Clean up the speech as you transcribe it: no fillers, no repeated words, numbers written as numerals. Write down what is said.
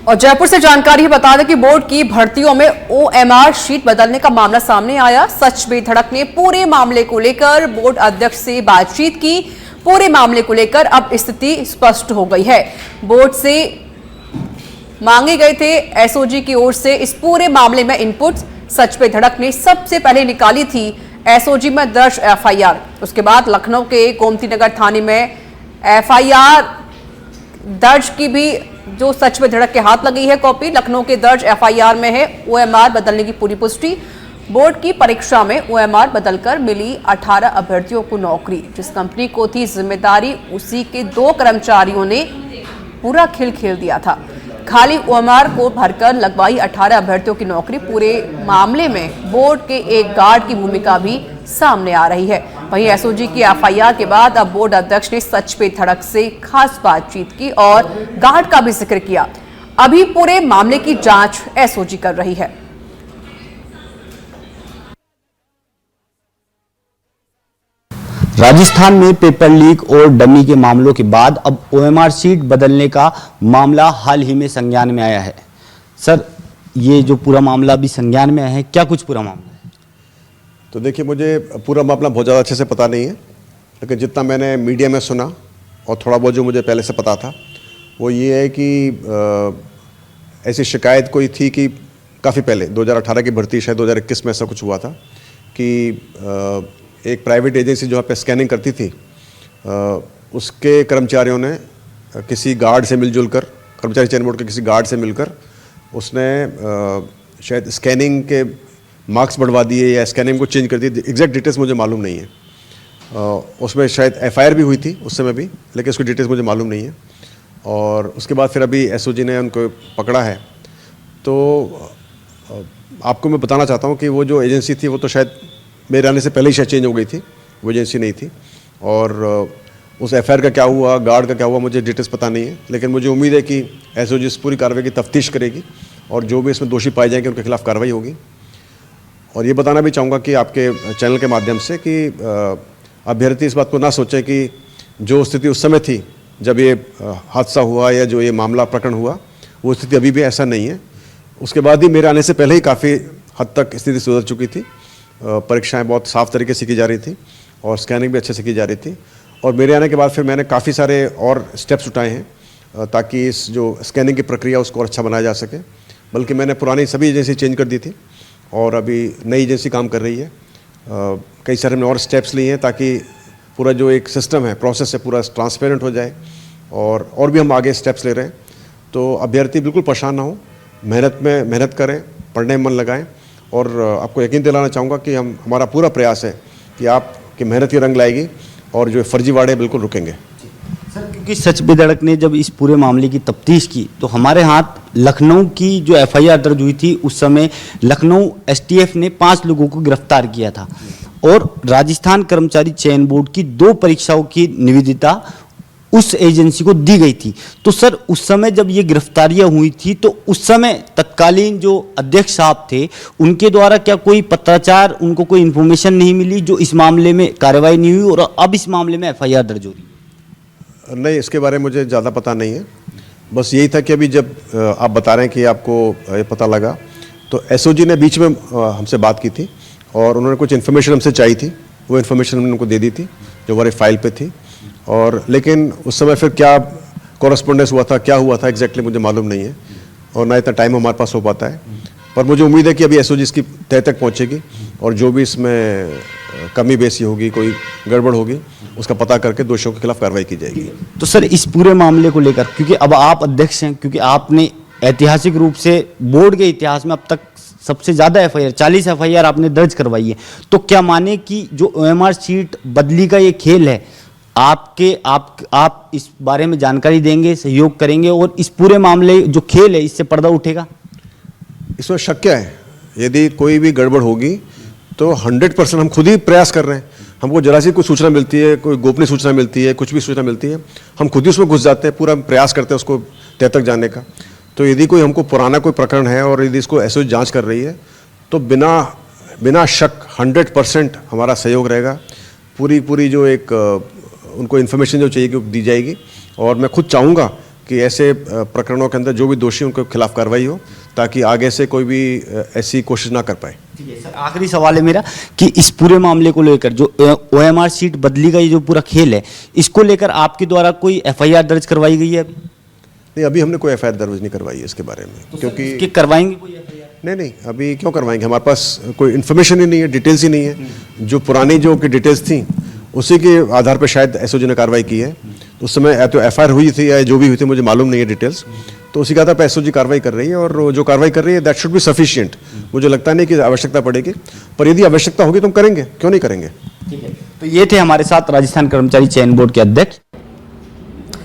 और जयपुर से जानकारी बता दें कि बोर्ड की भर्तियों में ओएमआर शीट बदलने का मामला सामने आया। सच बेधड़क ने पूरे मामले को लेकर बोर्ड अध्यक्ष से बातचीत की। पूरे मामले को लेकर अब स्थिति स्पष्ट हो गई है। बोर्ड से मांगे गए थे एसओजी की ओर से इस पूरे मामले में इनपुट। सच बेधड़क ने सबसे पहले निकाली थी एसओजी में दर्ज एफआईआर। उसके बाद लखनऊ के गोमती नगर थाने में एफआईआर दर्ज की भी जो सच में धड़क के हाथ लगी है कॉपी। लखनऊ के दर्ज एफआईआर में है ओएमआर बदलने की पूरी पुष्टि। बोर्ड की परीक्षा में ओएमआर बदलकर मिली 18 अभ्यर्थियों को नौकरी। जिस कंपनी को थी जिम्मेदारी उसी के 2 कर्मचारियों ने पूरा खेल खेल दिया था। खाली ओएमआर को भरकर लगवाई 18 अभ्यर्थियों की नौकरी। पूरे मामले में बोर्ड के एक गार्ड की भूमिका भी सामने आ रही है। वहीं एसओजी की एफआईआर के बाद अब बोर्ड अध्यक्ष ने सच पे धड़क से खास बातचीत की और गार्ड का भी जिक्र किया। अभी पूरे मामले की जांच एसओजी कर रही है। राजस्थान में पेपर लीक और डमी के मामलों के बाद अब ओएमआर शीट बदलने का मामला हाल ही में संज्ञान में आया है। सर, ये जो पूरा मामला अभी संज्ञान में आया है, क्या कुछ पूरा मामला है? तो देखिए, मुझे पूरा मामला बहुत ज़्यादा अच्छे से पता नहीं है, लेकिन जितना मैंने मीडिया में सुना और थोड़ा बहुत जो मुझे पहले से पता था वो ये है कि ऐसी शिकायत कोई थी कि काफ़ी पहले 2018 की भर्ती, शायद 2021 में ऐसा कुछ हुआ था कि एक प्राइवेट एजेंसी जो यहाँ पे स्कैनिंग करती थी उसके कर्मचारियों ने किसी गार्ड से मिलजुल कर, कर्मचारी चयन बोर्ड के किसी गार्ड से मिलकर उसने शायद स्कैनिंग के मार्क्स बढ़वा दिए या स्कैनिंग को चेंज कर दी। एग्जैक्ट डिटेल्स मुझे मालूम नहीं है। उसमें शायद एफआईआर भी हुई थी उस समय भी, लेकिन उसकी डिटेल्स मुझे मालूम नहीं है। और उसके बाद फिर अभी एसओजी ने उनको पकड़ा है। तो आपको मैं बताना चाहता हूँ कि वो जो एजेंसी थी वो तो शायद मेरे आने से पहले ही शायद चेंज हो गई थी, वो एजेंसी नहीं थी। और उस एफआईआर का क्या हुआ, गार्ड का क्या हुआ, मुझे डिटेल्स पता नहीं है, लेकिन मुझे उम्मीद है कि एसओजी इस पूरी कार्रवाई की तफ्तीश करेगी और जो भी इसमें दोषी पाए जाएंगे उनके खिलाफ कार्रवाई होगी। और ये बताना भी चाहूँगा कि आपके चैनल के माध्यम से कि अभ्यर्थी इस बात को ना सोचें कि जो स्थिति उस समय थी जब ये हादसा हुआ या जो ये मामला प्रकरण हुआ वो स्थिति अभी भी ऐसा नहीं है। उसके बाद ही मेरे आने से पहले ही काफ़ी हद तक स्थिति सुधर चुकी थी। परीक्षाएं बहुत साफ़ तरीके से की जा रही थी और स्कैनिंग भी अच्छे से की जा रही थी। और मेरे आने के बाद फिर मैंने काफ़ी सारे और स्टेप्स उठाए हैं ताकि इस जो स्कैनिंग की प्रक्रिया उसको और अच्छा बनाया जा सके। बल्कि मैंने पुरानी सभी एजेंसी चेंज कर दी थी और अभी नई एजेंसी काम कर रही है। कई सारे हमने और स्टेप्स लिए हैं ताकि पूरा जो एक सिस्टम है, प्रोसेस है, पूरा ट्रांसपेरेंट हो जाए। और भी हम आगे स्टेप्स ले रहे हैं। तो अभ्यर्थी बिल्कुल परेशान ना हो, मेहनत करें, पढ़ने में मन लगाएं। और आपको यकीन दिलाना चाहूँगा कि हमारा पूरा प्रयास है कि आपकी मेहनत की रंग लाएगी और जो फर्जीवाड़े बिल्कुल रुकेंगे। सर, क्योंकि सच बेधड़क ने जब इस पूरे मामले की तफ्तीश की तो हमारे हाथ लखनऊ की जो एफआईआर दर्ज हुई थी उस समय लखनऊ एसटीएफ ने 5 लोगों को गिरफ्तार किया था और राजस्थान कर्मचारी चयन बोर्ड की 2 परीक्षाओं की निविदा उस एजेंसी को दी गई थी। तो सर, उस समय जब ये गिरफ्तारियां हुई थी तो उस समय तत्कालीन जो अध्यक्ष साहब थे उनके द्वारा क्या कोई पत्राचार, उनको कोई इन्फॉर्मेशन नहीं मिली जो इस मामले में कार्रवाई नहीं हुई और अब इस मामले में एफआईआर दर्ज हो रही? नहीं, इसके बारे में मुझे ज़्यादा पता नहीं है। बस यही था कि अभी जब आप बता रहे हैं कि आपको ये पता लगा तो एसओजी ने बीच में हमसे बात की थी और उन्होंने कुछ इन्फॉर्मेशन हमसे चाहिए थी। वो इन्फॉर्मेशन हमने उनको दे दी थी जो हमारे फाइल पे थी। और लेकिन उस समय फिर क्या कॉरेस्पॉन्डेंस हुआ था, क्या हुआ था एग्जैक्टली मुझे मालूम नहीं है और ना इतना टाइम हमारे पास हो पाता है। पर मुझे उम्मीद है कि अभी एसओजी इसकी तह तक पहुंचेगी और जो भी इसमें कमी बेसी होगी, कोई गड़बड़ होगी, उसका पता करके दोषियों के खिलाफ कार्रवाई की जाएगी। तो सर, इस पूरे मामले को लेकर, क्योंकि अब आप अध्यक्ष हैं, क्योंकि आपने ऐतिहासिक रूप से बोर्ड के इतिहास में अब तक सबसे ज़्यादा एफआईआर 40 एफआईआर आपने दर्ज करवाई है, तो क्या माने कि जो ओएमआर शीट बदली का ये खेल है, आप इस बारे में जानकारी देंगे, सहयोग करेंगे और इस पूरे मामले जो खेल है इससे पर्दा उठेगा? इसमें शक क्या है? यदि कोई भी गड़बड़ होगी तो 100% हम खुद ही प्रयास कर रहे हैं। हमको जरा सी कोई सूचना मिलती है, कोई गोपनीय सूचना मिलती है, कुछ भी सूचना मिलती है, हम खुद ही उसमें घुस जाते हैं, पूरा प्रयास करते हैं उसको तह तक जाने का। तो यदि कोई हमको पुराना कोई प्रकरण है और यदि इसको एसओजी जांच कर रही है तो बिना शक 100% हमारा सहयोग रहेगा। पूरी जो एक उनको इन्फॉर्मेशन जो चाहिए कि दी जाएगी। और मैं खुद चाहूँगा कि ऐसे प्रकरणों के अंदर जो भी दोषी उनके खिलाफ कार्रवाई हो, ताकि आगे से कोई भी ऐसी कोशिश ना कर पाए। ठीक है सर, आखिरी सवाल है मेरा कि इस पूरे मामले को लेकर जो OMR शीट बदली का ये जो पूरा खेल है, इसको लेकर आपके द्वारा कोई FIR दर्ज करवाई गई है अभी? नहीं, अभी हमने कोई FIR दर्ज नहीं करवाई है इसके बारे में, तो क्योंकि कि करवाएंगे कोई FIR? नहीं, अभी क्यों करवाएंगे, हमारे पास कोई इन्फॉर्मेशन ही नहीं है, डिटेल्स ही नहीं है। जो पुरानी जो की डिटेल्स थी उसी के आधार पर शायद एसओजी ने कार्रवाई की है। तो उस समय या तो FIR हुई थी या जो भी हुई थी, मुझे मालूम नहीं है डिटेल्स। तो उसी के आधार पर एसओजी कार्रवाई कर रही है, और जो कार्रवाई कर रही है दैट शुड बी सफिशिएंट। मुझे लगता नहीं कि आवश्यकता पड़ेगी, पर यदि आवश्यकता होगी तो हम करेंगे, क्यों नहीं करेंगे। ठीक है, तो ये थे हमारे साथ राजस्थान कर्मचारी चयन बोर्ड के अध्यक्ष